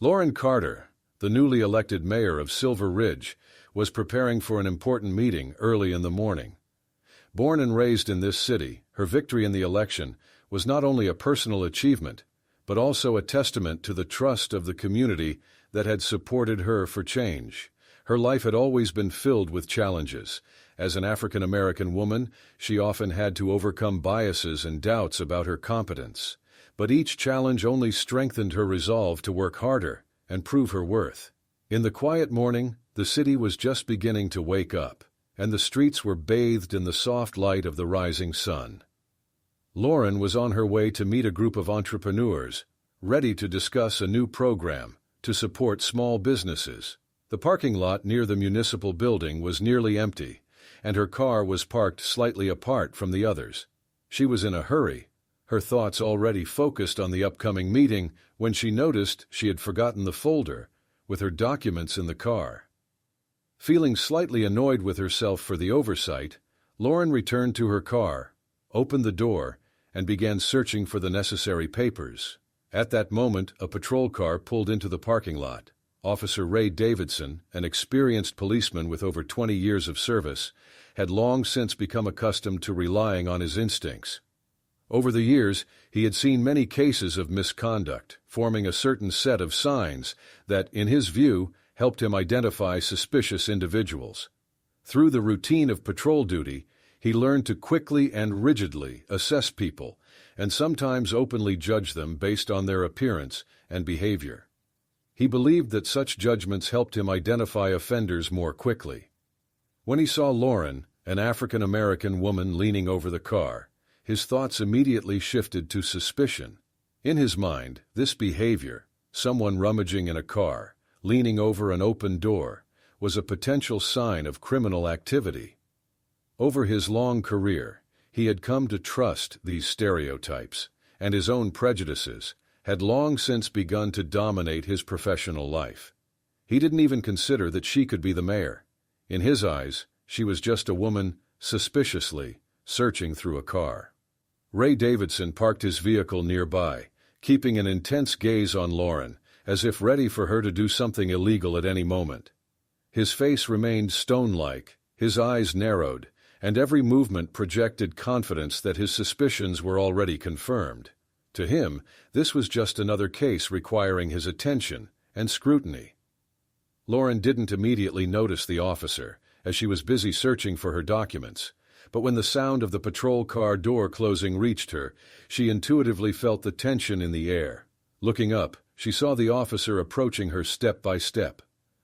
Lauren Carter, the newly elected mayor of Silver Ridge, was preparing for an important meeting early in the morning. Born and raised in this city, her victory in the election was not only a personal achievement, but also a testament to the trust of the community that had supported her for change. Her life had always been filled with challenges. As an African-American woman, she often had to overcome biases and doubts about her competence. But each challenge only strengthened her resolve to work harder and prove her worth. In the quiet morning, the city was just beginning to wake up, and the streets were bathed in the soft light of the rising sun. Lauren was on her way to meet a group of entrepreneurs, ready to discuss a new program to support small businesses. The parking lot near the municipal building was nearly empty, and her car was parked slightly apart from the others. She was in a hurry, her thoughts already focused on the upcoming meeting, when she noticed she had forgotten the folder with her documents in the car. Feeling slightly annoyed with herself for the oversight, Lauren returned to her car, opened the door, and began searching for the necessary papers. At that moment, a patrol car pulled into the parking lot. Officer Ray Davidson, an experienced policeman with over 20 years of service, had long since become accustomed to relying on his instincts. Over the years, he had seen many cases of misconduct, forming a certain set of signs that, in his view, helped him identify suspicious individuals. Through the routine of patrol duty, he learned to quickly and rigidly assess people, and sometimes openly judge them based on their appearance and behavior. He believed that such judgments helped him identify offenders more quickly. When he saw Lauren, an African-American woman leaning over the car, his thoughts immediately shifted to suspicion. In his mind, this behavior, someone rummaging in a car, leaning over an open door, was a potential sign of criminal activity. Over his long career, he had come to trust these stereotypes, and his own prejudices had long since begun to dominate his professional life. He didn't even consider that she could be the mayor. In his eyes, she was just a woman, suspiciously, searching through a car. Ray Davidson parked his vehicle nearby, keeping an intense gaze on Lauren, as if ready for her to do something illegal at any moment. His face remained stone-like, his eyes narrowed, and every movement projected confidence that his suspicions were already confirmed. To him, this was just another case requiring his attention and scrutiny. Lauren didn't immediately notice the officer, as she was busy searching for her documents. But when the sound of the patrol car door closing reached her, she intuitively felt the tension in the air. Looking up, she saw the officer approaching her step by step.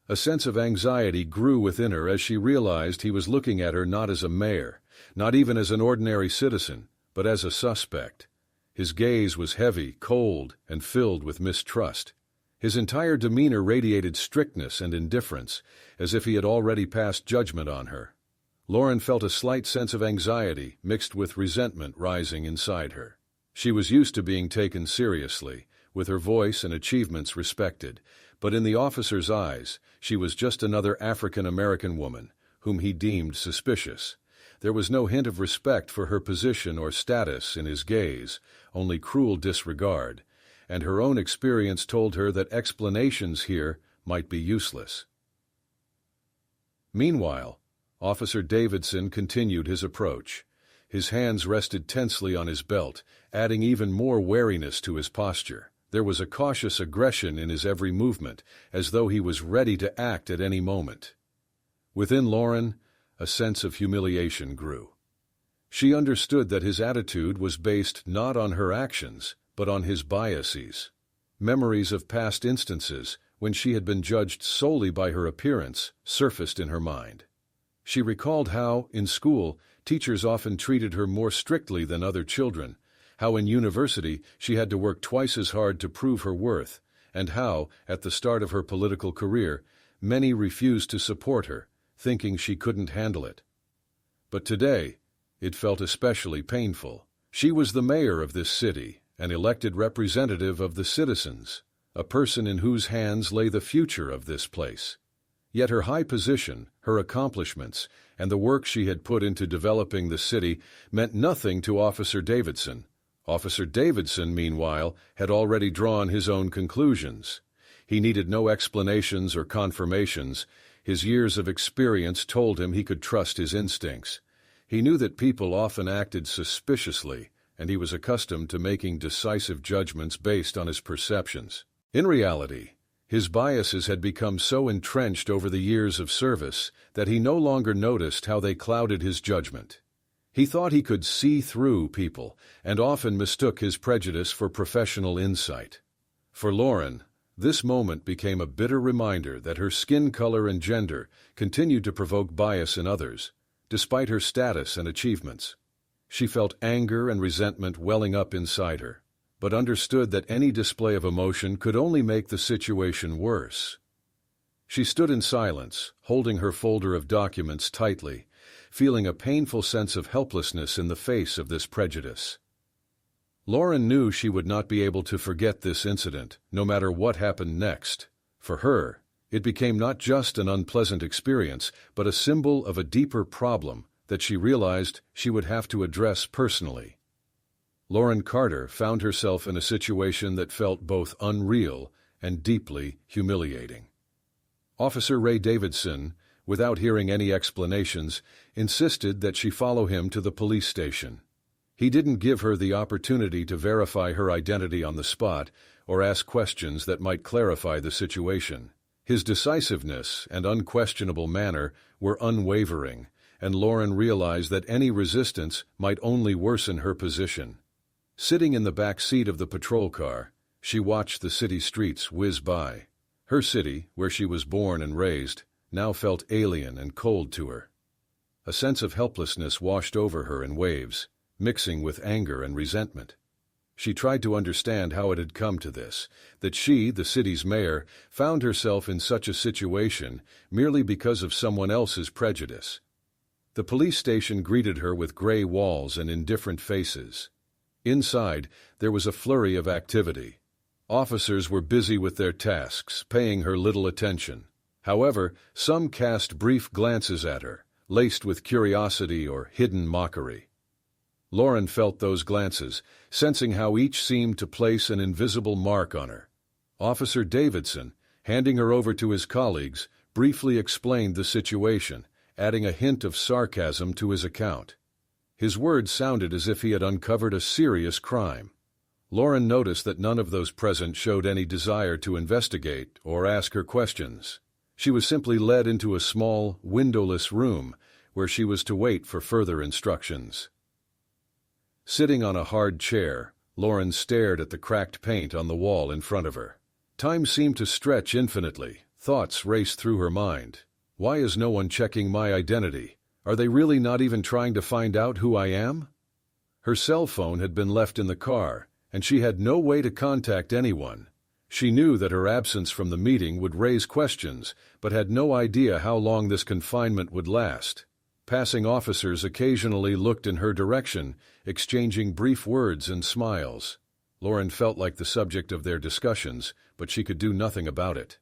A sense of anxiety grew within her as she realized he was looking at her not as a mayor, not even as an ordinary citizen, but as a suspect. His gaze was heavy, cold, and filled with mistrust. His entire demeanor radiated strictness and indifference, as if he had already passed judgment on her. Lauren felt a slight sense of anxiety mixed with resentment rising inside her. She was used to being taken seriously, with her voice and achievements respected, but in the officer's eyes, she was just another African-American woman, whom he deemed suspicious. There was no hint of respect for her position or status in his gaze, only cruel disregard, and her own experience told her that explanations here might be useless. Meanwhile, Officer Davidson continued his approach. His hands rested tensely on his belt, adding even more wariness to his posture. There was a cautious aggression in his every movement, as though he was ready to act at any moment. Within Lauren, a sense of humiliation grew. She understood that his attitude was based not on her actions, but on his biases. Memories of past instances, when she had been judged solely by her appearance, surfaced in her mind. She recalled how, in school, teachers often treated her more strictly than other children, how in university she had to work twice as hard to prove her worth, and how, at the start of her political career, many refused to support her, thinking she couldn't handle it. But today, it felt especially painful. She was the mayor of this city, an elected representative of the citizens, a person in whose hands lay the future of this place. Yet her high position, her accomplishments, and the work she had put into developing the city meant nothing to Officer Davidson. Officer Davidson, meanwhile, had already drawn his own conclusions. He needed no explanations or confirmations. His years of experience told him he could trust his instincts. He knew that people often acted suspiciously, and he was accustomed to making decisive judgments based on his perceptions. In reality, his biases had become so entrenched over the years of service that he no longer noticed how they clouded his judgment. He thought he could see through people and often mistook his prejudice for professional insight. For Lauren, this moment became a bitter reminder that her skin color and gender continued to provoke bias in others, despite her status and achievements. She felt anger and resentment welling up inside her, but understood that any display of emotion could only make the situation worse. She stood in silence, holding her folder of documents tightly, feeling a painful sense of helplessness in the face of this prejudice. Lauren knew she would not be able to forget this incident, no matter what happened next. For her, it became not just an unpleasant experience, but a symbol of a deeper problem that she realized she would have to address personally. Lauren Carter found herself in a situation that felt both unreal and deeply humiliating. Officer Ray Davidson, without hearing any explanations, insisted that she follow him to the police station. He didn't give her the opportunity to verify her identity on the spot or ask questions that might clarify the situation. His decisiveness and unquestionable manner were unwavering, and Lauren realized that any resistance might only worsen her position. Sitting in the back seat of the patrol car, she watched the city streets whiz by. Her city, where she was born and raised, now felt alien and cold to her. A sense of helplessness washed over her in waves, mixing with anger and resentment. She tried to understand how it had come to this, that she, the city's mayor, found herself in such a situation merely because of someone else's prejudice. The police station greeted her with gray walls and indifferent faces. Inside, there was a flurry of activity. Officers were busy with their tasks, paying her little attention. However, some cast brief glances at her, laced with curiosity or hidden mockery. Lauren felt those glances, sensing how each seemed to place an invisible mark on her. Officer Davidson, handing her over to his colleagues, briefly explained the situation, adding a hint of sarcasm to his account. His words sounded as if he had uncovered a serious crime. Lauren noticed that none of those present showed any desire to investigate or ask her questions. She was simply led into a small, windowless room where she was to wait for further instructions. Sitting on a hard chair, Lauren stared at the cracked paint on the wall in front of her. Time seemed to stretch infinitely. Thoughts raced through her mind. Why is no one checking my identity? Are they really not even trying to find out who I am? Her cell phone had been left in the car, and she had no way to contact anyone. She knew that her absence from the meeting would raise questions, but had no idea how long this confinement would last. Passing officers occasionally looked in her direction, exchanging brief words and smiles. Lauren felt like the subject of their discussions, but she could do nothing about it.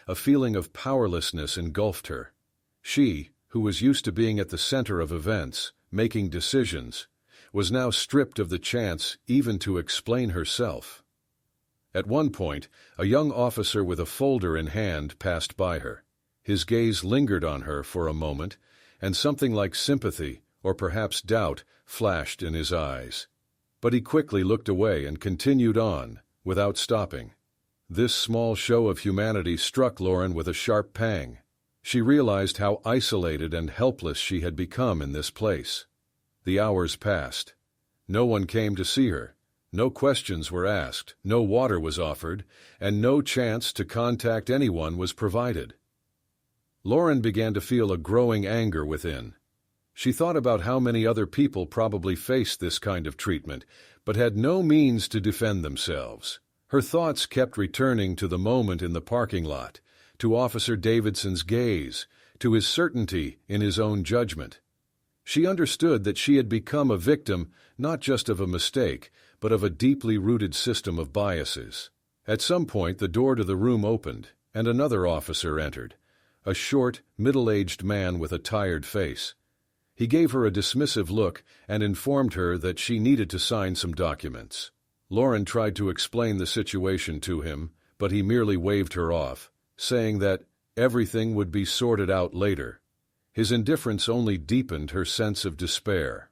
A feeling of powerlessness engulfed her. She, who was used to being at the center of events, making decisions, was now stripped of the chance even to explain herself. At one point, a young officer with a folder in hand passed by her. His gaze lingered on her for a moment, and something like sympathy, or perhaps doubt, flashed in his eyes. But he quickly looked away and continued on, without stopping. This small show of humanity struck Lauren with a sharp pang. She realized how isolated and helpless she had become in this place. The hours passed. No one came to see her. No questions were asked, no water was offered, and no chance to contact anyone was provided. Lauren began to feel a growing anger within. She thought about how many other people probably faced this kind of treatment, but had no means to defend themselves. Her thoughts kept returning to the moment in the parking lot, to Officer Davidson's gaze, to his certainty in his own judgment. She understood that she had become a victim not just of a mistake, but of a deeply rooted system of biases. At some point, the door to the room opened, and another officer entered, a short, middle-aged man with a tired face. He gave her a dismissive look and informed her that she needed to sign some documents. Lauren tried to explain the situation to him, but he merely waved her off, saying that everything would be sorted out later. His indifference only deepened her sense of despair.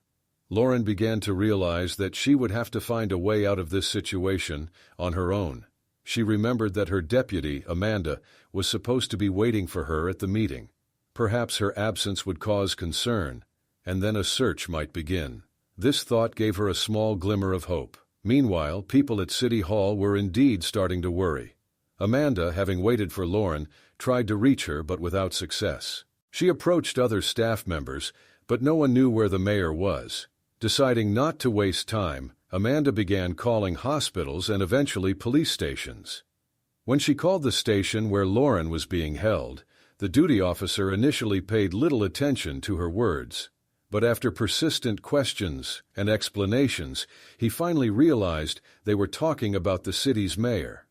Lauren began to realize that she would have to find a way out of this situation on her own. She remembered that her deputy, Amanda, was supposed to be waiting for her at the meeting. Perhaps her absence would cause concern, and then a search might begin. This thought gave her a small glimmer of hope. Meanwhile, people at City Hall were indeed starting to worry. Amanda, having waited for Lauren, tried to reach her but without success. She approached other staff members, but no one knew where the mayor was. Deciding not to waste time, Amanda began calling hospitals and eventually police stations. When she called the station where Lauren was being held, the duty officer initially paid little attention to her words. But after persistent questions and explanations, he finally realized they were talking about the city's mayor.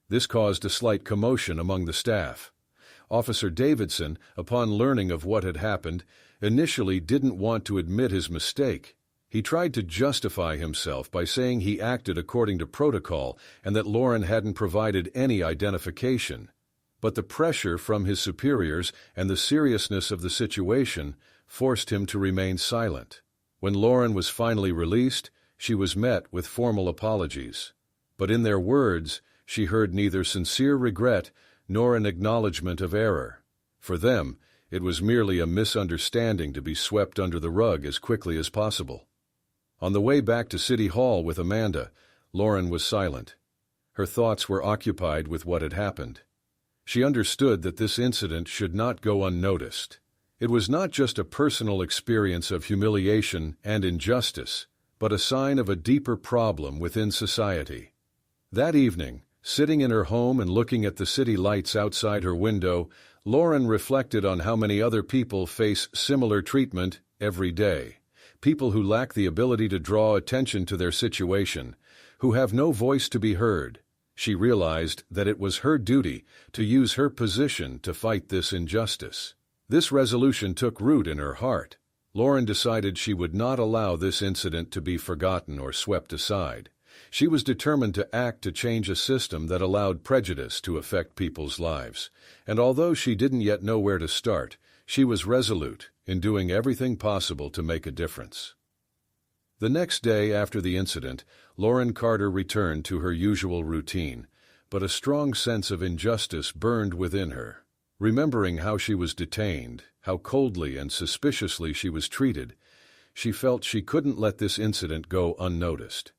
This caused a slight commotion among the staff. Officer Davidson, upon learning of what had happened, initially didn't want to admit his mistake. He tried to justify himself by saying he acted according to protocol and that Lauren hadn't provided any identification. But the pressure from his superiors and the seriousness of the situation forced him to remain silent. When Lauren was finally released, she was met with formal apologies. But in their words, she heard neither sincere regret nor an acknowledgement of error. For them, it was merely a misunderstanding to be swept under the rug as quickly as possible. On the way back to City Hall with Amanda, Lauren was silent. Her thoughts were occupied with what had happened. She understood that this incident should not go unnoticed. It was not just a personal experience of humiliation and injustice, but a sign of a deeper problem within society. That evening, sitting in her home and looking at the city lights outside her window, Lauren reflected on how many other people face similar treatment every day. People who lack the ability to draw attention to their situation, who have no voice to be heard. She realized that it was her duty to use her position to fight this injustice. This resolution took root in her heart. Lauren decided she would not allow this incident to be forgotten or swept aside. She was determined to act to change a system that allowed prejudice to affect people's lives. And although she didn't yet know where to start, she was resolute in doing everything possible to make a difference. The next day after the incident, Lauren Carter returned to her usual routine, but a strong sense of injustice burned within her. Remembering how she was detained, how coldly and suspiciously she was treated, she felt she couldn't let this incident go unnoticed.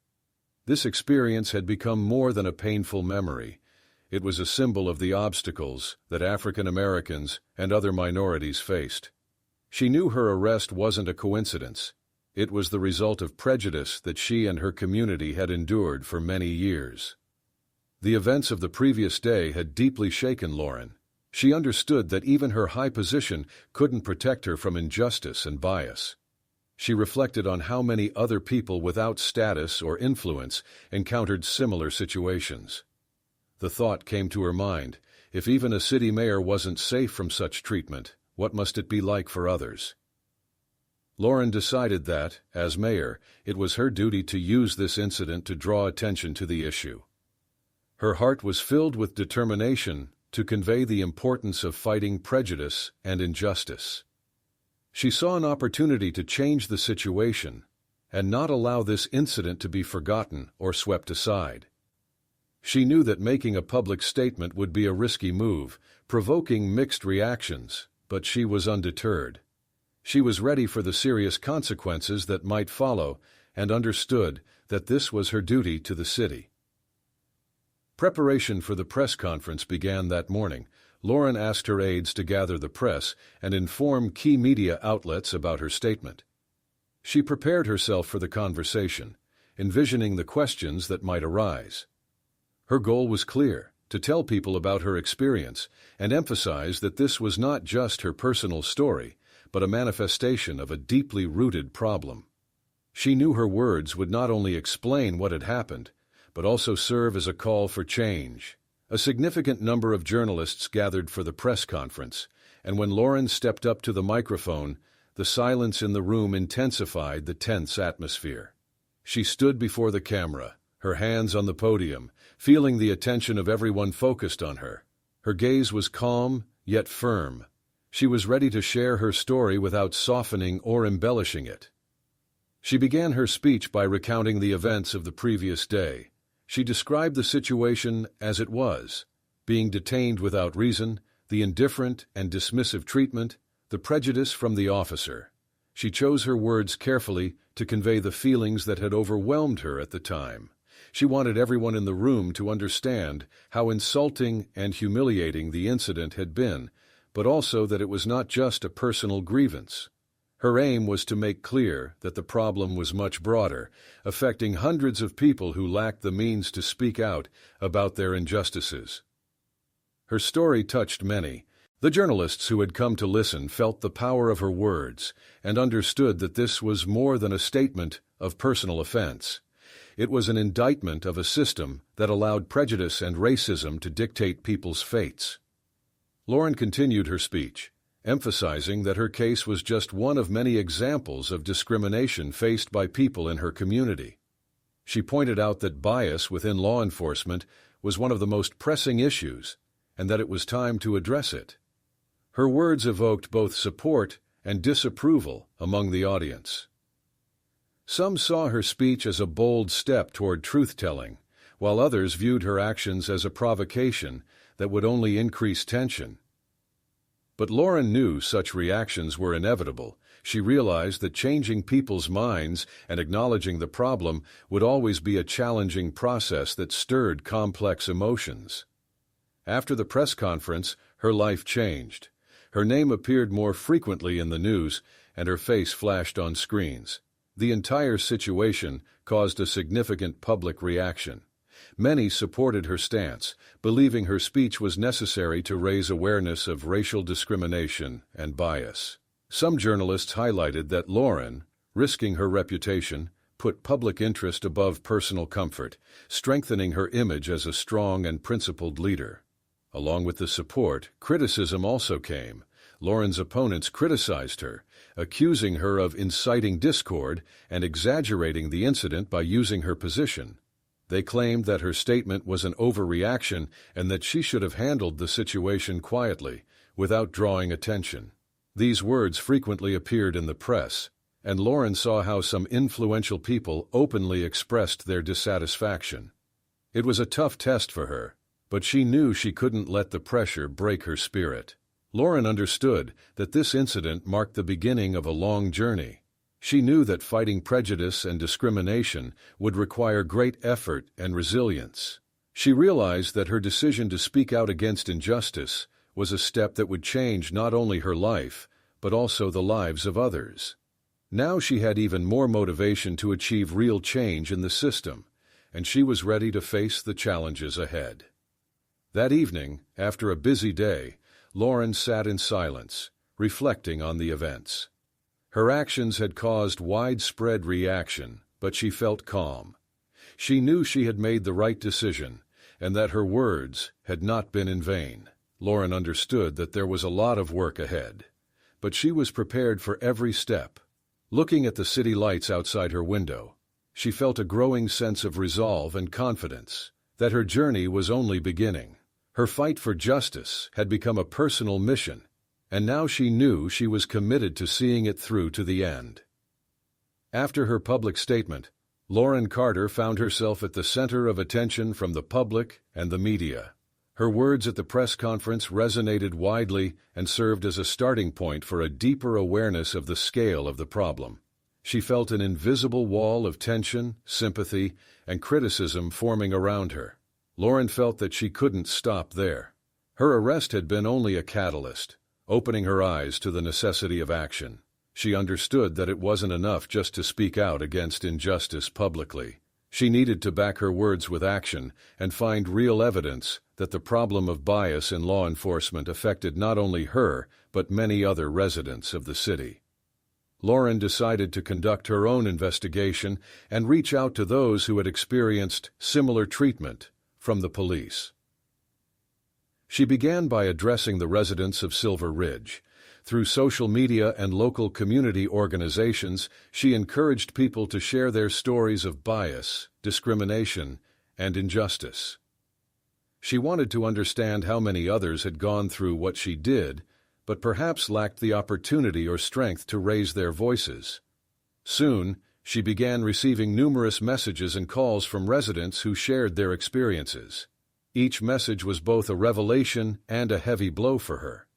This experience had become more than a painful memory. It was a symbol of the obstacles that African Americans and other minorities faced. She knew her arrest wasn't a coincidence. It was the result of prejudice that she and her community had endured for many years. The events of the previous day had deeply shaken Lauren. She understood that even her high position couldn't protect her from injustice and bias. She reflected on how many other people without status or influence encountered similar situations. The thought came to her mind, if even a city mayor wasn't safe from such treatment, what must it be like for others? Lauren decided that, as mayor, it was her duty to use this incident to draw attention to the issue. Her heart was filled with determination to convey the importance of fighting prejudice and injustice. She saw an opportunity to change the situation and not allow this incident to be forgotten or swept aside. She knew that making a public statement would be a risky move, provoking mixed reactions, but she was undeterred. She was ready for the serious consequences that might follow and understood that this was her duty to the city. Preparation for the press conference began that morning. Lauren asked her aides to gather the press and inform key media outlets about her statement. She prepared herself for the conversation, envisioning the questions that might arise. Her goal was clear, to tell people about her experience and emphasize that this was not just her personal story, but a manifestation of a deeply rooted problem. She knew her words would not only explain what had happened, but also serve as a call for change. A significant number of journalists gathered for the press conference, and when Lauren stepped up to the microphone, the silence in the room intensified the tense atmosphere. She stood before the camera, her hands on the podium, feeling the attention of everyone focused on her. Her gaze was calm, yet firm. She was ready to share her story without softening or embellishing it. She began her speech by recounting the events of the previous day. She described the situation as it was: being detained without reason, the indifferent and dismissive treatment, the prejudice from the officer. She chose her words carefully to convey the feelings that had overwhelmed her at the time. She wanted everyone in the room to understand how insulting and humiliating the incident had been, but also that it was not just a personal grievance. Her aim was to make clear that the problem was much broader, affecting hundreds of people who lacked the means to speak out about their injustices. Her story touched many. The journalists who had come to listen felt the power of her words and understood that this was more than a statement of personal offense. It was an indictment of a system that allowed prejudice and racism to dictate people's fates. Lauren continued her speech, emphasizing that her case was just one of many examples of discrimination faced by people in her community. She pointed out that bias within law enforcement was one of the most pressing issues, and that it was time to address it. Her words evoked both support and disapproval among the audience. Some saw her speech as a bold step toward truth-telling, while others viewed her actions as a provocation that would only increase tension. But Lauren knew such reactions were inevitable. She realized that changing people's minds and acknowledging the problem would always be a challenging process that stirred complex emotions. After the press conference, her life changed. Her name appeared more frequently in the news, and her face flashed on screens. The entire situation caused a significant public reaction. Many supported her stance, believing her speech was necessary to raise awareness of racial discrimination and bias. Some journalists highlighted that Lauren, risking her reputation, put public interest above personal comfort, strengthening her image as a strong and principled leader. Along with the support, criticism also came. Lauren's opponents criticized her, accusing her of inciting discord and exaggerating the incident by using her position. They claimed that her statement was an overreaction and that she should have handled the situation quietly, without drawing attention. These words frequently appeared in the press, and Lauren saw how some influential people openly expressed their dissatisfaction. It was a tough test for her, but she knew she couldn't let the pressure break her spirit. Lauren understood that this incident marked the beginning of a long journey. She knew that fighting prejudice and discrimination would require great effort and resilience. She realized that her decision to speak out against injustice was a step that would change not only her life, but also the lives of others. Now she had even more motivation to achieve real change in the system, and she was ready to face the challenges ahead. That evening, after a busy day, Lauren sat in silence, reflecting on the events. Her actions had caused widespread reaction, but she felt calm. She knew she had made the right decision, and that her words had not been in vain. Lauren understood that there was a lot of work ahead, but she was prepared for every step. Looking at the city lights outside her window, she felt a growing sense of resolve and confidence, that her journey was only beginning. Her fight for justice had become a personal mission, and now she knew she was committed to seeing it through to the end. After her public statement, Lauren Carter found herself at the center of attention from the public and the media. Her words at the press conference resonated widely and served as a starting point for a deeper awareness of the scale of the problem. She felt an invisible wall of tension, sympathy, and criticism forming around her. Lauren felt that she couldn't stop there. Her arrest had been only a catalyst, opening her eyes to the necessity of action. She understood that it wasn't enough just to speak out against injustice publicly. She needed to back her words with action and find real evidence that the problem of bias in law enforcement affected not only her, but many other residents of the city. Lauren decided to conduct her own investigation and reach out to those who had experienced similar treatment from the police. She began by addressing the residents of Silver Ridge. Through social media and local community organizations, she encouraged people to share their stories of bias, discrimination, and injustice. She wanted to understand how many others had gone through what she did, but perhaps lacked the opportunity or strength to raise their voices. Soon, she began receiving numerous messages and calls from residents who shared their experiences. Each message was both a revelation and a heavy blow for her.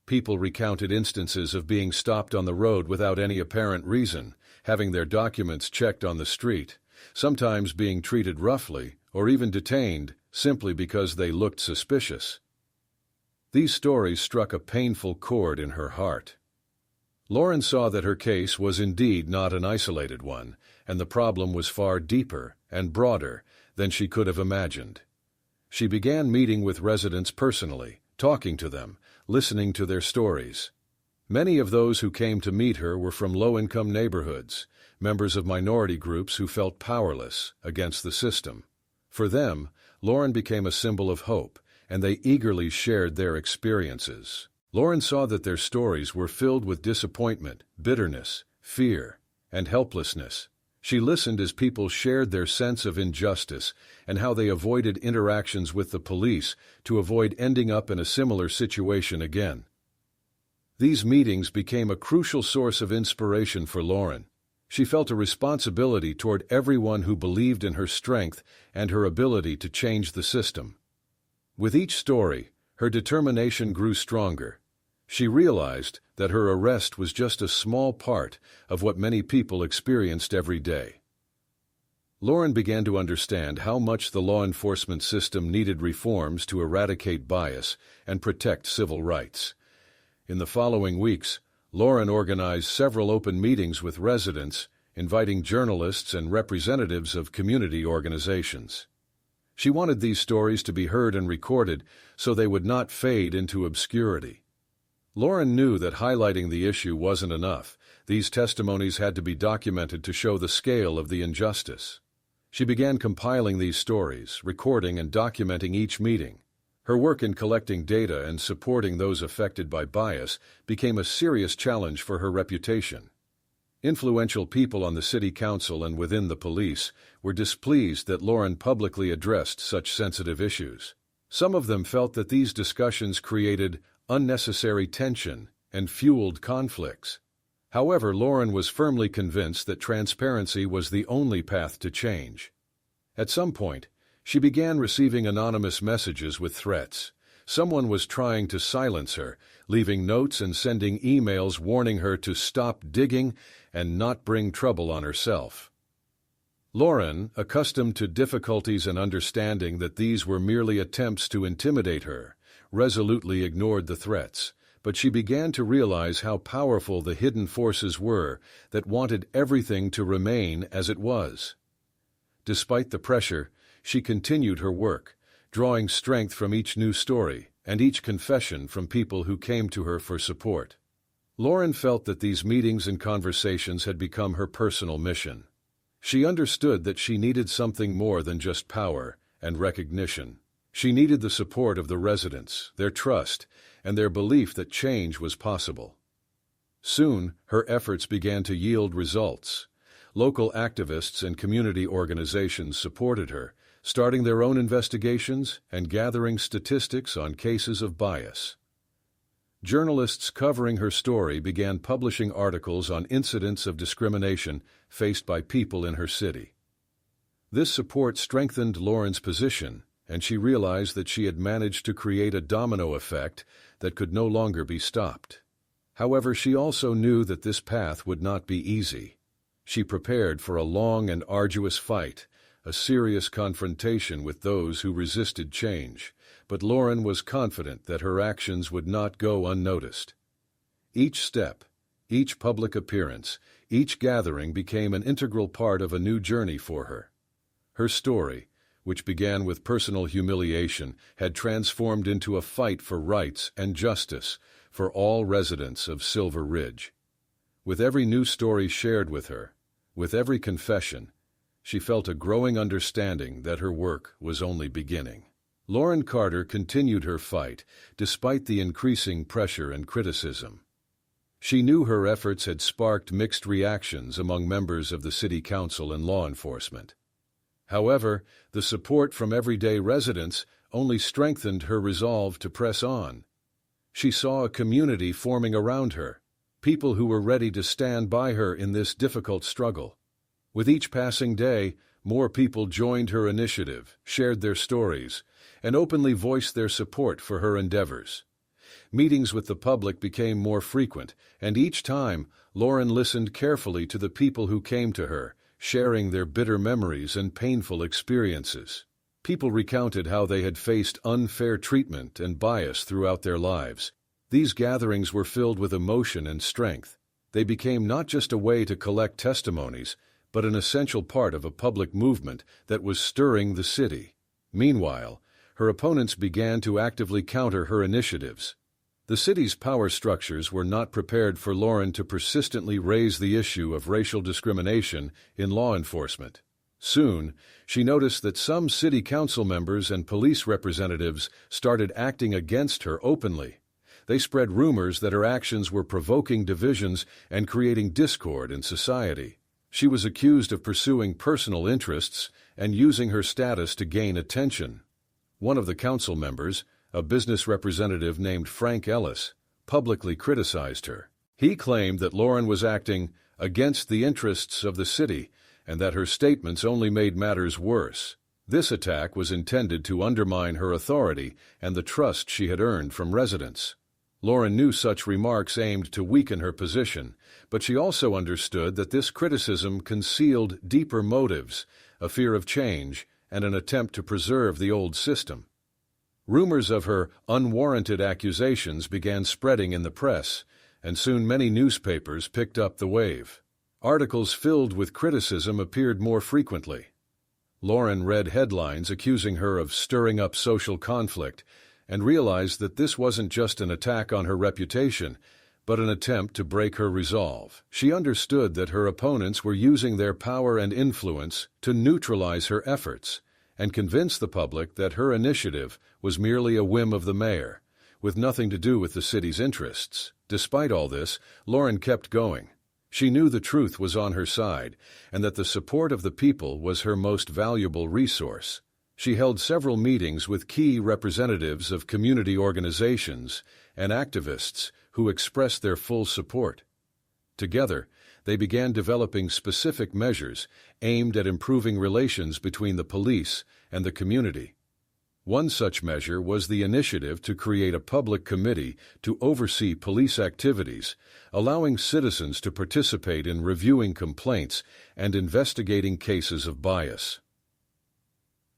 People recounted instances of being stopped on the road without any apparent reason, having their documents checked on the street, sometimes being treated roughly, or even detained simply because they looked suspicious. These stories struck a painful chord in her heart. Lauren saw that her case was indeed not an isolated one, and the problem was far deeper and broader than she could have imagined. She began meeting with residents personally, talking to them, listening to their stories. Many of those who came to meet her were from low-income neighborhoods, members of minority groups who felt powerless against the system. For them, Lauren became a symbol of hope, and they eagerly shared their experiences. Lauren saw that their stories were filled with disappointment, bitterness, fear, and helplessness. She listened as people shared their sense of injustice and how they avoided interactions with the police to avoid ending up in a similar situation again. These meetings became a crucial source of inspiration for Lauren. She felt a responsibility toward everyone who believed in her strength and her ability to change the system. With each story, her determination grew stronger. She realized that her arrest was just a small part of what many people experienced every day. Lauren began to understand how much the law enforcement system needed reforms to eradicate bias and protect civil rights. In the following weeks, Lauren organized several open meetings with residents, inviting journalists and representatives of community organizations. She wanted these stories to be heard and recorded so they would not fade into obscurity. Lauren knew that highlighting the issue wasn't enough. These testimonies had to be documented to show the scale of the injustice. She began compiling these stories, recording and documenting each meeting. Her work in collecting data and supporting those affected by bias became a serious challenge for her reputation. Influential people on the city council and within the police were displeased that Lauren publicly addressed such sensitive issues. Some of them felt that these discussions created unnecessary tension and fueled conflicts. However, Lauren was firmly convinced that transparency was the only path to change. At some point, she began receiving anonymous messages with threats. Someone was trying to silence her, leaving notes and sending emails warning her to stop digging and not bring trouble on herself. Lauren, accustomed to difficulties and understanding that these were merely attempts to intimidate her, resolutely ignored the threats, but she began to realize how powerful the hidden forces were that wanted everything to remain as it was. Despite the pressure, she continued her work, drawing strength from each new story and each confession from people who came to her for support. Lauren felt that these meetings and conversations had become her personal mission. She understood that she needed something more than just power and recognition. She needed the support of the residents, their trust, and their belief that change was possible. Soon, her efforts began to yield results. Local activists and community organizations supported her, starting their own investigations and gathering statistics on cases of bias. Journalists covering her story began publishing articles on incidents of discrimination faced by people in her city. This support strengthened Lauren's position, and she realized that she had managed to create a domino effect that could no longer be stopped. However, she also knew that this path would not be easy. She prepared for a long and arduous fight, a serious confrontation with those who resisted change, but Lauren was confident that her actions would not go unnoticed. Each step, each public appearance, each gathering became an integral part of a new journey for her. Her story, which began with personal humiliation, had transformed into a fight for rights and justice for all residents of Silver Ridge. With every new story shared with her, with every confession, she felt a growing understanding that her work was only beginning. Lauren Carter continued her fight despite the increasing pressure and criticism. She knew her efforts had sparked mixed reactions among members of the city council and law enforcement. However, the support from everyday residents only strengthened her resolve to press on. She saw a community forming around her, people who were ready to stand by her in this difficult struggle. With each passing day, more people joined her initiative, shared their stories, and openly voiced their support for her endeavors. Meetings with the public became more frequent, and each time, Lauren listened carefully to the people who came to her, sharing their bitter memories and painful experiences. People recounted how they had faced unfair treatment and bias throughout their lives. These gatherings were filled with emotion and strength. They became not just a way to collect testimonies, but an essential part of a public movement that was stirring the city. Meanwhile, her opponents began to actively counter her initiatives. The city's power structures were not prepared for Lauren to persistently raise the issue of racial discrimination in law enforcement. Soon, she noticed that some city council members and police representatives started acting against her openly. They spread rumors that her actions were provoking divisions and creating discord in society. She was accused of pursuing personal interests and using her status to gain attention. One of the council members, a business representative named Frank Ellis, publicly criticized her. He claimed that Lauren was acting against the interests of the city and that her statements only made matters worse. This attack was intended to undermine her authority and the trust she had earned from residents. Lauren knew such remarks aimed to weaken her position, but she also understood that this criticism concealed deeper motives, a fear of change, and an attempt to preserve the old system. Rumors of her unwarranted accusations began spreading in the press, and soon many newspapers picked up the wave. Articles filled with criticism appeared more frequently. Lauren read headlines accusing her of stirring up social conflict and realized that this wasn't just an attack on her reputation, but an attempt to break her resolve. She understood that her opponents were using their power and influence to neutralize her efforts and convince the public that her initiative was merely a whim of the mayor, with nothing to do with the city's interests. Despite all this, Lauren kept going. She knew the truth was on her side and that the support of the people was her most valuable resource. She held several meetings with key representatives of community organizations and activists who expressed their full support. Together, they began developing specific measures aimed at improving relations between the police and the community. One such measure was the initiative to create a public committee to oversee police activities, allowing citizens to participate in reviewing complaints and investigating cases of bias.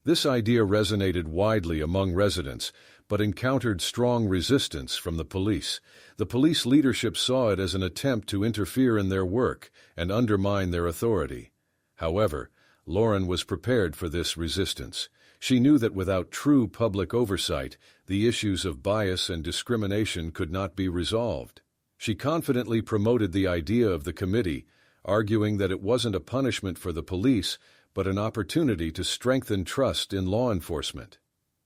This idea resonated widely among residents, but encountered strong resistance from the police. The police leadership saw it as an attempt to interfere in their work and undermine their authority. However, Lauren was prepared for this resistance. She knew that without true public oversight, the issues of bias and discrimination could not be resolved. She confidently promoted the idea of the committee, arguing that it wasn't a punishment for the police, but an opportunity to strengthen trust in law enforcement.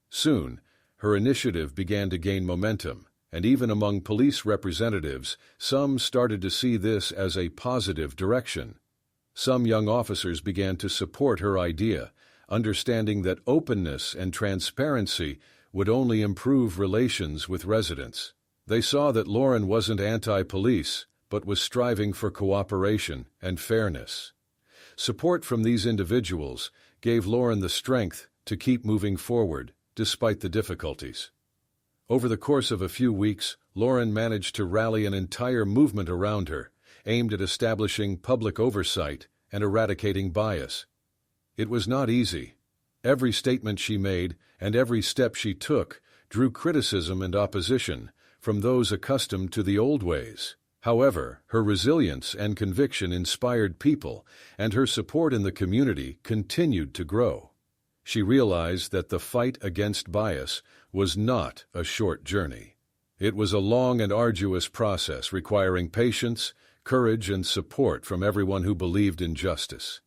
Soon, her initiative began to gain momentum, and even among police representatives, some started to see this as a positive direction. Some young officers began to support her idea, understanding that openness and transparency would only improve relations with residents. They saw that Lauren wasn't anti-police, but was striving for cooperation and fairness. Support from these individuals gave Lauren the strength to keep moving forward, despite the difficulties. Over the course of a few weeks, Lauren managed to rally an entire movement around her, aimed at establishing public oversight and eradicating bias. It was not easy. Every statement she made and every step she took drew criticism and opposition from those accustomed to the old ways. However, her resilience and conviction inspired people, and her support in the community continued to grow. She realized that the fight against bias was not a short journey. It was a long and arduous process requiring patience, courage, and support from everyone who believed in justice.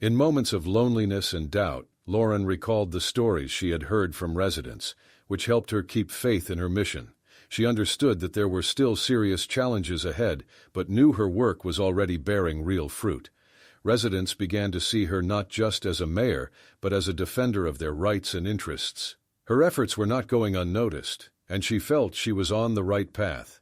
In moments of loneliness and doubt, Lauren recalled the stories she had heard from residents, which helped her keep faith in her mission. She understood that there were still serious challenges ahead, but knew her work was already bearing real fruit. Residents began to see her not just as a mayor, but as a defender of their rights and interests. Her efforts were not going unnoticed, and she felt she was on the right path.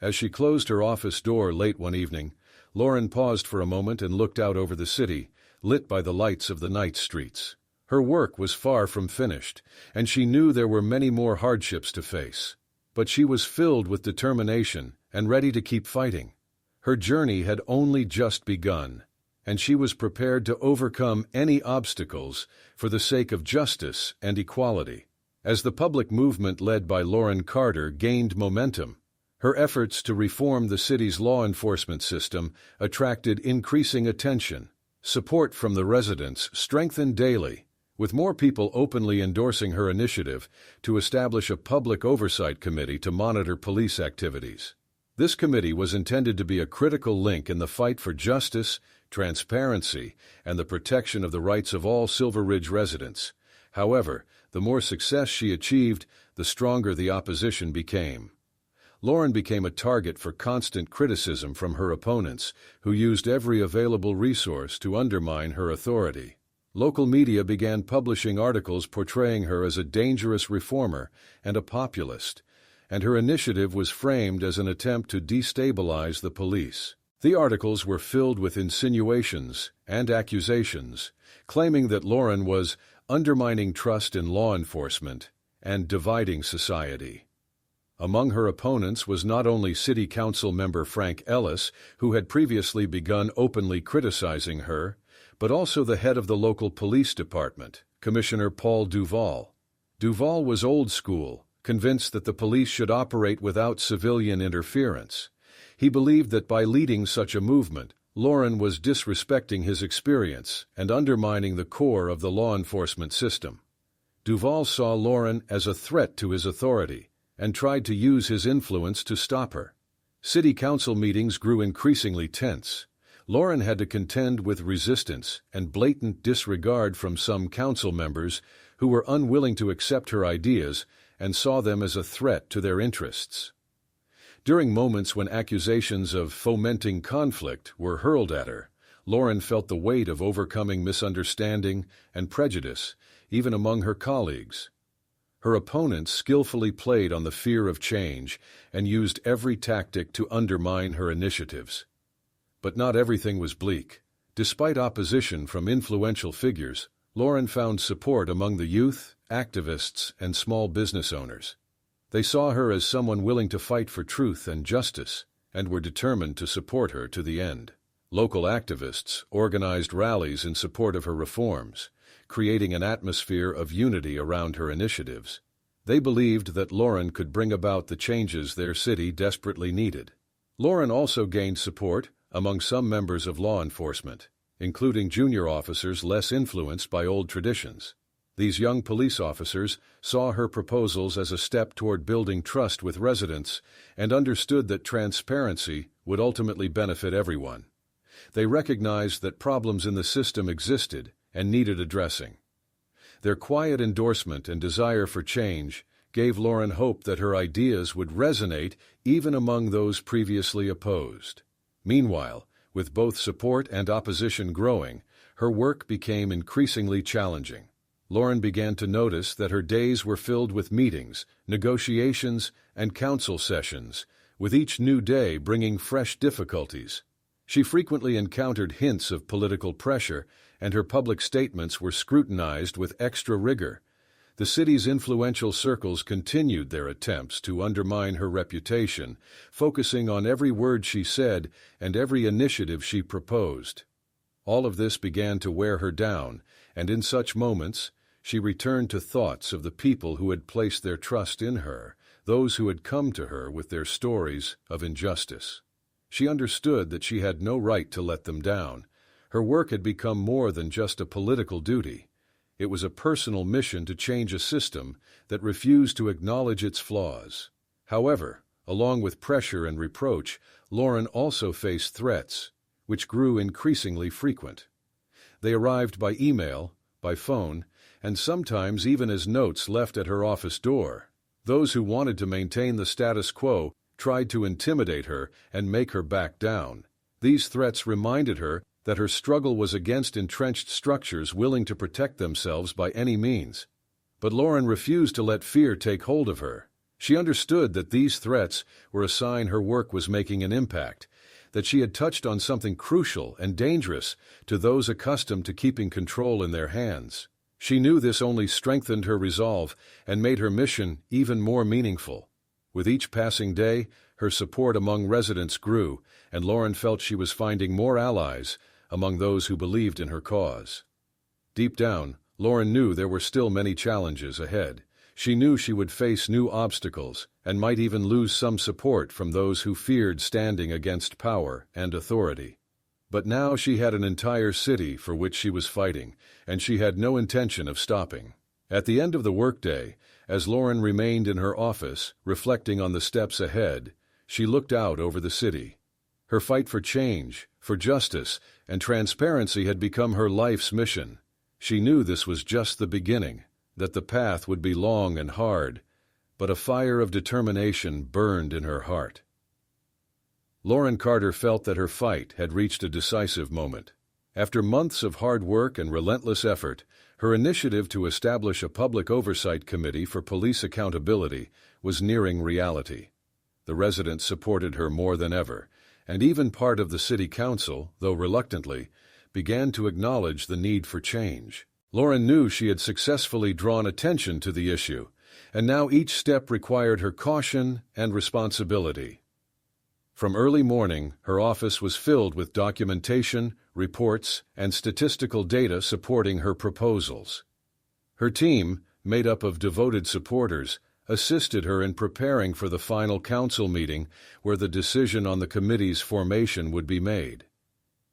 As she closed her office door late one evening, Lauren paused for a moment and looked out over the city, lit by the lights of the night streets. Her work was far from finished, and she knew there were many more hardships to face. But she was filled with determination and ready to keep fighting. Her journey had only just begun, and she was prepared to overcome any obstacles for the sake of justice and equality. As the public movement led by Lauren Carter gained momentum, her efforts to reform the city's law enforcement system attracted increasing attention. Support from the residents strengthened daily, with more people openly endorsing her initiative to establish a public oversight committee to monitor police activities. This committee was intended to be a critical link in the fight for justice, transparency, and the protection of the rights of all Silver Ridge residents. However, the more success she achieved, the stronger the opposition became. Lauren became a target for constant criticism from her opponents, who used every available resource to undermine her authority. Local media began publishing articles portraying her as a dangerous reformer and a populist, and her initiative was framed as an attempt to destabilize the police. The articles were filled with insinuations and accusations, claiming that Lauren was undermining trust in law enforcement and dividing society. Among her opponents was not only City Council member Frank Ellis, who had previously begun openly criticizing her, but also the head of the local police department, Commissioner Paul Duval. Duval was old school, convinced that the police should operate without civilian interference. He believed that by leading such a movement, Lauren was disrespecting his experience and undermining the core of the law enforcement system. Duval saw Lauren as a threat to his authority and tried to use his influence to stop her. City council meetings grew increasingly tense. Lauren had to contend with resistance and blatant disregard from some council members who were unwilling to accept her ideas and saw them as a threat to their interests. During moments when accusations of fomenting conflict were hurled at her, Lauren felt the weight of overcoming misunderstanding and prejudice, even among her colleagues. Her opponents skillfully played on the fear of change and used every tactic to undermine her initiatives. But not everything was bleak. Despite opposition from influential figures, Lauren found support among the youth, activists, and small business owners. They saw her as someone willing to fight for truth and justice, and were determined to support her to the end. Local activists organized rallies in support of her reforms, creating an atmosphere of unity around her initiatives. They believed that Lauren could bring about the changes their city desperately needed. Lauren also gained support among some members of law enforcement, including junior officers less influenced by old traditions. These young police officers saw her proposals as a step toward building trust with residents and understood that transparency would ultimately benefit everyone. They recognized that problems in the system existed and needed addressing. Their quiet endorsement and desire for change gave Lauren hope that her ideas would resonate even among those previously opposed. Meanwhile, with both support and opposition growing, her work became increasingly challenging. Lauren began to notice that her days were filled with meetings, negotiations, and council sessions, with each new day bringing fresh difficulties. She frequently encountered hints of political pressure, and her public statements were scrutinized with extra rigor. The city's influential circles continued their attempts to undermine her reputation, focusing on every word she said and every initiative she proposed. All of this began to wear her down, and in such moments, she returned to thoughts of the people who had placed their trust in her, those who had come to her with their stories of injustice. She understood that she had no right to let them down. Her work had become more than just a political duty. It was a personal mission to change a system that refused to acknowledge its flaws. However, along with pressure and reproach, Lauren also faced threats, which grew increasingly frequent. They arrived by email, by phone, and sometimes even as notes left at her office door. Those who wanted to maintain the status quo tried to intimidate her and make her back down. These threats reminded her that her struggle was against entrenched structures willing to protect themselves by any means. But Lauren refused to let fear take hold of her. She understood that these threats were a sign her work was making an impact, that she had touched on something crucial and dangerous to those accustomed to keeping control in their hands. She knew this only strengthened her resolve and made her mission even more meaningful. With each passing day, her support among residents grew, and Lauren felt she was finding more allies among those who believed in her cause. Deep down, Lauren knew there were still many challenges ahead. She knew she would face new obstacles and might even lose some support from those who feared standing against power and authority. But now she had an entire city for which she was fighting, and she had no intention of stopping. At the end of the workday, as Lauren remained in her office, reflecting on the steps ahead, she looked out over the city. Her fight for change, for justice, and transparency had become her life's mission. She knew this was just the beginning, that the path would be long and hard, but a fire of determination burned in her heart. Lauren Carter felt that her fight had reached a decisive moment. After months of hard work and relentless effort, her initiative to establish a public oversight committee for police accountability was nearing reality. The residents supported her more than ever, and even part of the city council, though reluctantly, began to acknowledge the need for change. Lauren knew she had successfully drawn attention to the issue, and now each step required her caution and responsibility. From early morning, her office was filled with documentation, reports, and statistical data supporting her proposals. Her team, made up of devoted supporters, assisted her in preparing for the final council meeting where the decision on the committee's formation would be made.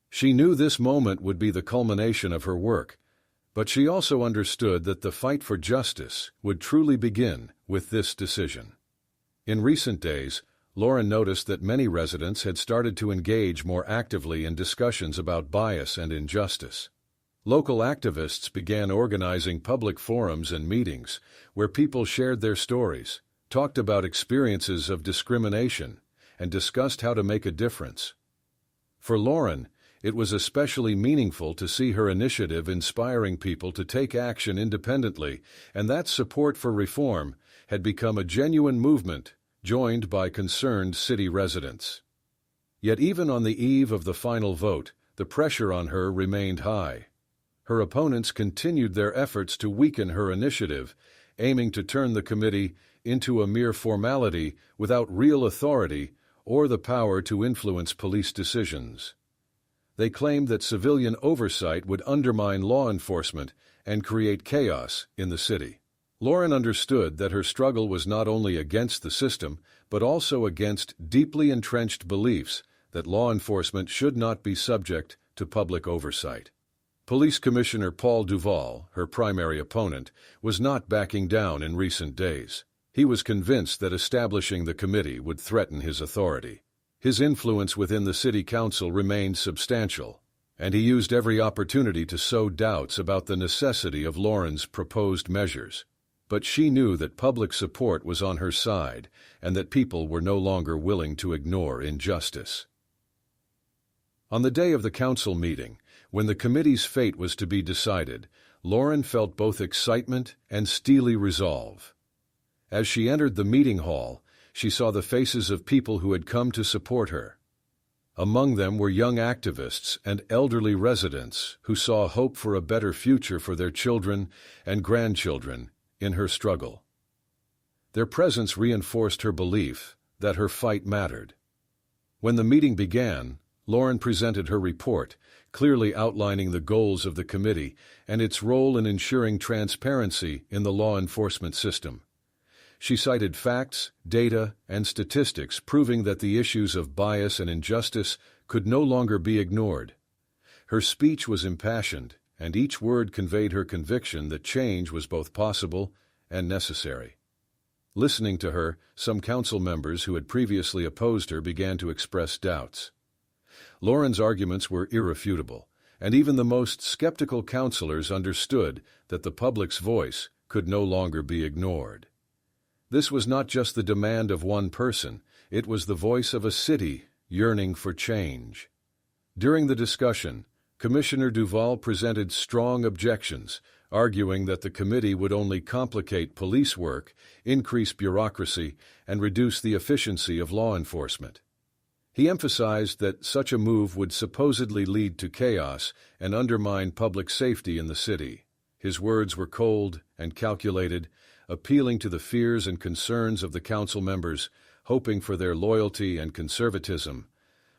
She knew this moment would be the culmination of her work, but she also understood that the fight for justice would truly begin with this decision. In recent days, Lauren noticed that many residents had started to engage more actively in discussions about bias and injustice. Local activists began organizing public forums and meetings where people shared their stories, talked about experiences of discrimination, and discussed how to make a difference. For Lauren, it was especially meaningful to see her initiative inspiring people to take action independently, and that support for reform had become a genuine movement joined by concerned city residents. Yet even on the eve of the final vote, the pressure on her remained high. Her opponents continued their efforts to weaken her initiative, aiming to turn the committee into a mere formality without real authority or the power to influence police decisions. They claimed that civilian oversight would undermine law enforcement and create chaos in the city. Lauren understood that her struggle was not only against the system, but also against deeply entrenched beliefs that law enforcement should not be subject to public oversight. Police Commissioner Paul Duvall, her primary opponent, was not backing down in recent days. He was convinced that establishing the committee would threaten his authority. His influence within the city council remained substantial, and he used every opportunity to sow doubts about the necessity of Lauren's proposed measures. But she knew that public support was on her side and that people were no longer willing to ignore injustice. On the day of the council meeting, when the committee's fate was to be decided, Lauren felt both excitement and steely resolve. As she entered the meeting hall, she saw the faces of people who had come to support her. Among them were young activists and elderly residents who saw hope for a better future for their children and grandchildren in her struggle. Their presence reinforced her belief that her fight mattered. When the meeting began, Lauren presented her report, clearly outlining the goals of the committee and its role in ensuring transparency in the law enforcement system. She cited facts, data, and statistics proving that the issues of bias and injustice could no longer be ignored. Her speech was impassioned, and each word conveyed her conviction that change was both possible and necessary. Listening to her, some council members who had previously opposed her began to express doubts. Lauren's arguments were irrefutable, and even the most skeptical councilors understood that the public's voice could no longer be ignored. This was not just the demand of one person, it was the voice of a city yearning for change. During the discussion, Commissioner Duval presented strong objections, arguing that the committee would only complicate police work, increase bureaucracy, and reduce the efficiency of law enforcement. He emphasized that such a move would supposedly lead to chaos and undermine public safety in the city. His words were cold and calculated, appealing to the fears and concerns of the council members, hoping for their loyalty and conservatism.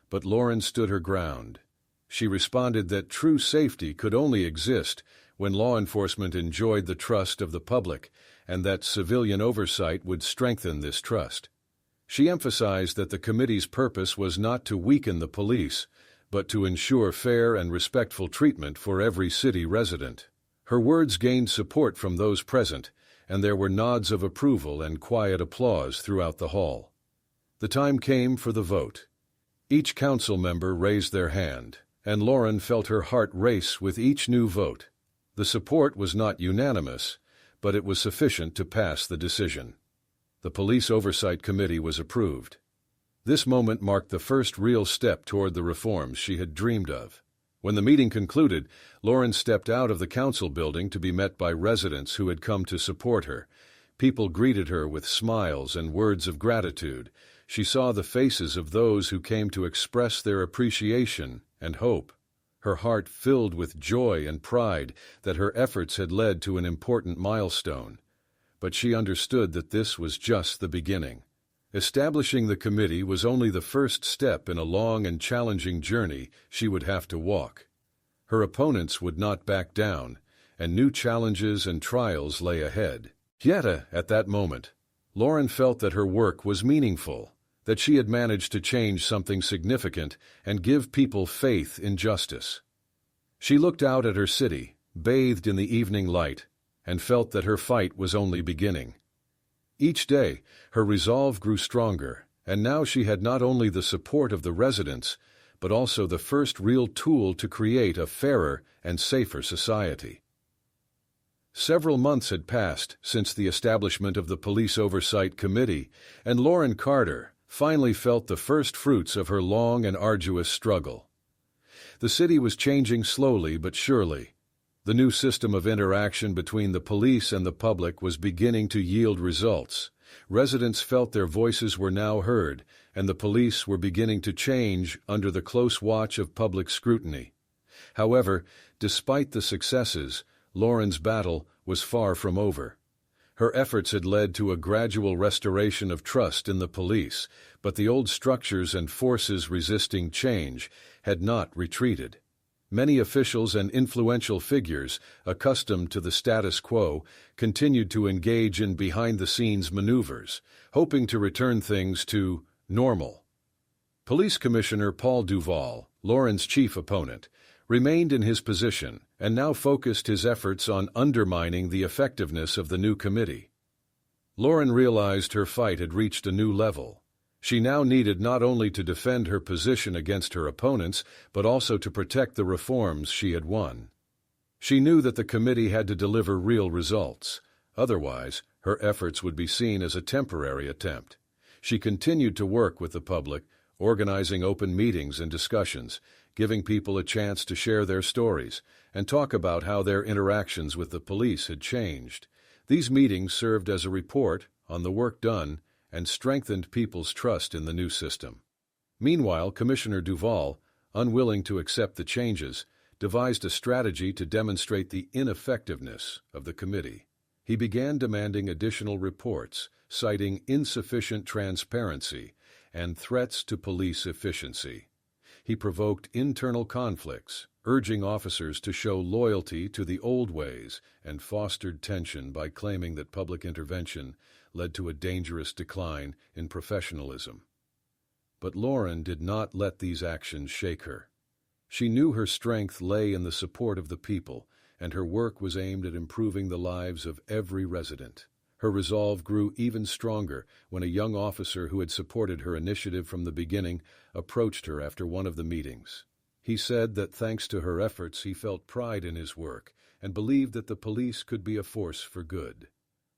But Lauren stood her ground. She responded that true safety could only exist when law enforcement enjoyed the trust of the public, and that civilian oversight would strengthen this trust. She emphasized that the committee's purpose was not to weaken the police, but to ensure fair and respectful treatment for every city resident. Her words gained support from those present, and there were nods of approval and quiet applause throughout the hall. The time came for the vote. Each council member raised their hand, and Lauren felt her heart race with each new vote. The support was not unanimous, but it was sufficient to pass the decision. The Police Oversight Committee was approved. This moment marked the first real step toward the reforms she had dreamed of. When the meeting concluded, Lauren stepped out of the council building to be met by residents who had come to support her. People greeted her with smiles and words of gratitude. She saw the faces of those who came to express their appreciation and hope. Her heart filled with joy and pride that her efforts had led to an important milestone. But she understood that this was just the beginning. Establishing the committee was only the first step in a long and challenging journey she would have to walk. Her opponents would not back down, and new challenges and trials lay ahead. Yet, at that moment, Lauren felt that her work was meaningful, that she had managed to change something significant and give people faith in justice. She looked out at her city, bathed in the evening light, and felt that her fight was only beginning. Each day, her resolve grew stronger, and now she had not only the support of the residents, but also the first real tool to create a fairer and safer society. Several months had passed since the establishment of the Police Oversight Committee, and Lauren Carter finally felt the first fruits of her long and arduous struggle. The city was changing slowly but surely. The new system of interaction between the police and the public was beginning to yield results. Residents felt their voices were now heard, and the police were beginning to change under the close watch of public scrutiny. However, despite the successes, Lauren's battle was far from over. Her efforts had led to a gradual restoration of trust in the police, but the old structures and forces resisting change had not retreated. Many officials and influential figures, accustomed to the status quo, continued to engage in behind-the-scenes maneuvers, hoping to return things to normal. Police Commissioner Paul Duval, Lauren's chief opponent, remained in his position and now focused his efforts on undermining the effectiveness of the new committee. Lauren realized her fight had reached a new level. She now needed not only to defend her position against her opponents, but also to protect the reforms she had won. She knew that the committee had to deliver real results. Otherwise, her efforts would be seen as a temporary attempt. She continued to work with the public, organizing open meetings and discussions, giving people a chance to share their stories and talk about how their interactions with the police had changed. These meetings served as a report on the work done and strengthened people's trust in the new system. Meanwhile, Commissioner Duval, unwilling to accept the changes, devised a strategy to demonstrate the ineffectiveness of the committee. He began demanding additional reports, citing insufficient transparency and threats to police efficiency. He provoked internal conflicts, urging officers to show loyalty to the old ways, and fostered tension by claiming that public intervention led to a dangerous decline in professionalism. But Lauren did not let these actions shake her. She knew her strength lay in the support of the people, and her work was aimed at improving the lives of every resident. Her resolve grew even stronger when a young officer who had supported her initiative from the beginning approached her after one of the meetings. He said that thanks to her efforts he felt pride in his work and believed that the police could be a force for good.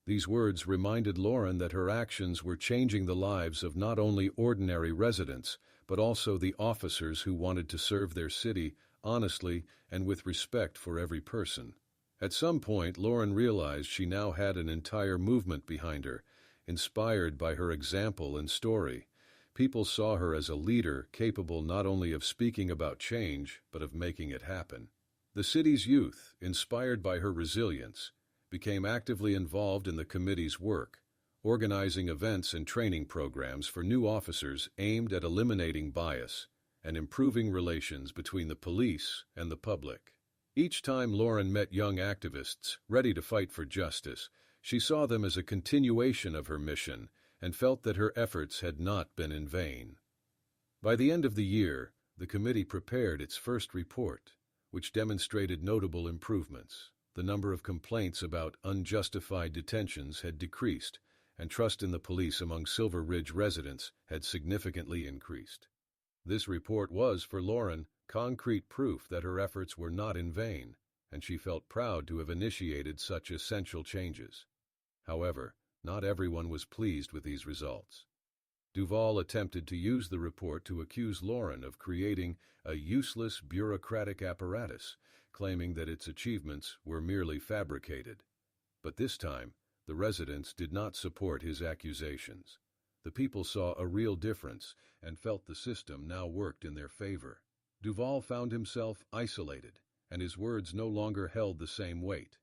These words reminded Lauren that her actions were changing the lives of not only ordinary residents, but also the officers who wanted to serve their city honestly, and with respect for every person. At some point, Lauren realized she now had an entire movement behind her, inspired by her example and story. People saw her as a leader capable not only of speaking about change, but of making it happen. The city's youth, inspired by her resilience, became actively involved in the committee's work, organizing events and training programs for new officers aimed at eliminating bias and improving relations between the police and the public. Each time Lauren met young activists ready to fight for justice, she saw them as a continuation of her mission and felt that her efforts had not been in vain. By the end of the year, the committee prepared its first report, which demonstrated notable improvements. The number of complaints about unjustified detentions had decreased, and trust in the police among Silver Ridge residents had significantly increased. This report was, for Lauren, concrete proof that her efforts were not in vain, and she felt proud to have initiated such essential changes. However, not everyone was pleased with these results. Duvall attempted to use the report to accuse Lauren of creating a useless bureaucratic apparatus, claiming that its achievements were merely fabricated. But this time, the residents did not support his accusations. The people saw a real difference and felt the system now worked in their favor. Duvall found himself isolated, and his words no longer held the same weight.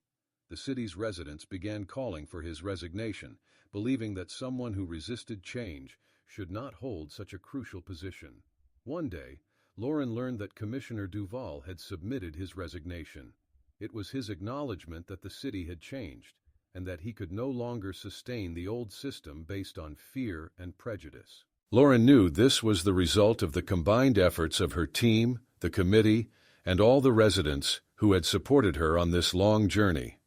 The city's residents began calling for his resignation, believing that someone who resisted change should not hold such a crucial position. One day, Lauren learned that Commissioner Duvall had submitted his resignation. It was his acknowledgement that the city had changed, and that he could no longer sustain the old system based on fear and prejudice. Lauren knew this was the result of the combined efforts of her team, the committee, and all the residents who had supported her on this long journey.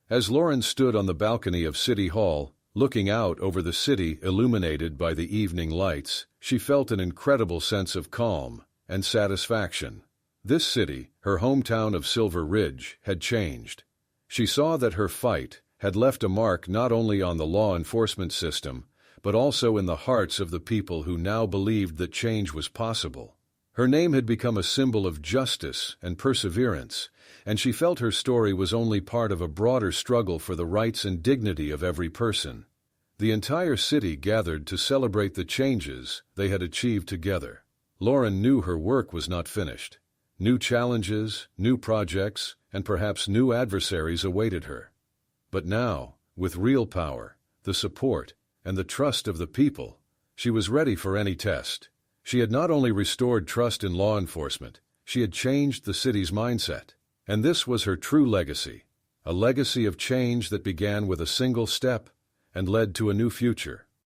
As Lauren stood on the balcony of City Hall, looking out over the city illuminated by the evening lights, she felt an incredible sense of calm and satisfaction. This city, her hometown of Silver Ridge, had changed. She saw that her fight had left a mark not only on the law enforcement system, but also in the hearts of the people who now believed that change was possible. Her name had become a symbol of justice and perseverance, and she felt her story was only part of a broader struggle for the rights and dignity of every person. The entire city gathered to celebrate the changes they had achieved together. Lauren knew her work was not finished. New challenges, new projects, and perhaps new adversaries awaited her. But now, with real power, the support, and the trust of the people, she was ready for any test. She had not only restored trust in law enforcement, she had changed the city's mindset. And this was her true legacy, a legacy of change that began with a single step and led to a new future.